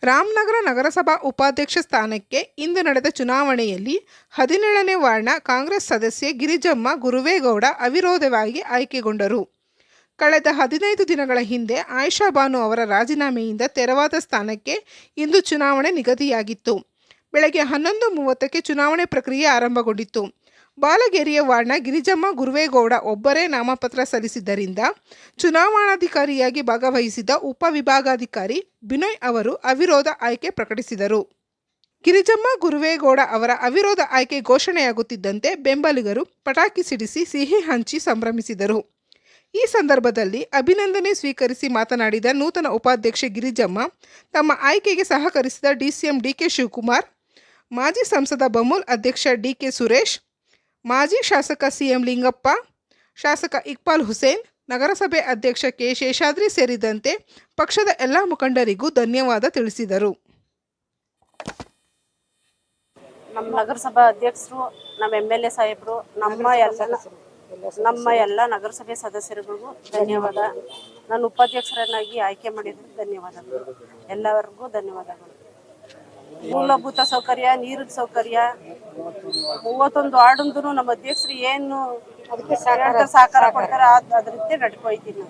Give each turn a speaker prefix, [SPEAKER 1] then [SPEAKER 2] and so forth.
[SPEAKER 1] ರಾಮನಗರ ನಗರಸಭಾ ಉಪಾಧ್ಯಕ್ಷ ಸ್ಥಾನಕ್ಕೆ ಇಂದು ನಡೆದ ಚುನಾವಣೆಯಲ್ಲಿ 17ನೇ ವಾರ್ಡ್ನ ಕಾಂಗ್ರೆಸ್ ಸದಸ್ಯೆ ಗಿರಿಜಮ್ಮ ಗುರುವೇಗೌಡ ಅವಿರೋಧವಾಗಿ ಆಯ್ಕೆಗೊಂಡರು. ಕಳೆದ 15 ದಿನಗಳ ಹಿಂದೆ ಆಯಿಷಾ ಬಾನು ಅವರ ರಾಜೀನಾಮೆಯಿಂದ ತೆರವಾದ ಸ್ಥಾನಕ್ಕೆ ಇಂದು ಚುನಾವಣೆ ನಿಗದಿಯಾಗಿತ್ತು. ಬೆಳಗ್ಗೆ 11:30ಕ್ಕೆ ಚುನಾವಣೆ ಪ್ರಕ್ರಿಯೆ ಆರಂಭಗೊಂಡಿತ್ತು. ಬಾಲಗೇರಿಯ ವಾರ್ಡ್ನ ಗಿರಿಜಮ್ಮ ಗುರುವೇಗೌಡ ಒಬ್ಬರೇ ನಾಮಪತ್ರ ಸಲ್ಲಿಸಿದ್ದರಿಂದ ಚುನಾವಣಾಧಿಕಾರಿಯಾಗಿ ಭಾಗವಹಿಸಿದ್ದ ಉಪವಿಭಾಗಾಧಿಕಾರಿ ಬಿನೋಯ್ ಅವರು ಅವಿರೋಧ ಆಯ್ಕೆ ಪ್ರಕಟಿಸಿದರು. ಗಿರಿಜಮ್ಮ ಗುರುವೇಗೌಡ ಅವರ ಅವಿರೋಧ ಆಯ್ಕೆ ಘೋಷಣೆಯಾಗುತ್ತಿದ್ದಂತೆ ಬೆಂಬಲಿಗರು ಪಟಾಕಿ ಸಿಡಿಸಿ ಸಿಹಿ ಹಂಚಿ ಸಂಭ್ರಮಿಸಿದರು. ಈ ಸಂದರ್ಭದಲ್ಲಿ ಅಭಿನಂದನೆ ಸ್ವೀಕರಿಸಿ ಮಾತನಾಡಿದ ನೂತನ ಉಪಾಧ್ಯಕ್ಷೆ ಗಿರಿಜಮ್ಮ ತಮ್ಮ ಆಯ್ಕೆಗೆ ಸಹಕರಿಸಿದ ಡಿಸಿಎಂ ಡಿಕೆ ಶಿವಕುಮಾರ್, ಮಾಜಿ ಸಂಸದ ಬಮೂಲ್ ಅಧ್ಯಕ್ಷ ಡಿಕೆ ಸುರೇಶ್, ಮಾಜಿ ಶಾಸಕ ಸಿಎಂ ಲಿಂಗಪ್ಪ, ಶಾಸಕ ಇಕ್ಬಾಲ್ ಹುಸೇನ್, ನಗರಸಭೆ ಅಧ್ಯಕ್ಷ ಕೆ ಶೇಷಾದ್ರಿ ಸೇರಿದಂತೆ ಪಕ್ಷದ ಎಲ್ಲ ಮುಖಂಡರಿಗೂ ಧನ್ಯವಾದ ತಿಳಿಸಿದರು.
[SPEAKER 2] ನಮ್ಮ ನಗರಸಭಾ ಅಧ್ಯಕ್ಷರು, ನಮ್ಮ MLA ಸಾಹೇಬರು, ನಮ್ಮ ಎಲ್ಲ ನಗರಸಭೆ ಸದಸ್ಯರಿಗೂ ಧನ್ಯವಾದ. ನಾನು ಉಪಾಧ್ಯಕ್ಷರನ್ನಾಗಿ ಆಯ್ಕೆ ಮಾಡಿದ್ರೆ ಧನ್ಯವಾದಗಳು. ಎಲ್ಲರಿಗೂ ಧನ್ಯವಾದಗಳು. ಮೂಲಭೂತ ಸೌಕರ್ಯ, ನೀರಿನ ಸೌಕರ್ಯ 31 ವಾರ್ಡ್ಂದು ನಮ್ಮ ಅಧ್ಯಕ್ಷರು ಏನು ಸಹಕಾರ ಕೊಡ್ತಾರೆ ಅದ್ರ ರೀತಿ ನಡ್ಕೊಯ್ತೀನಿ.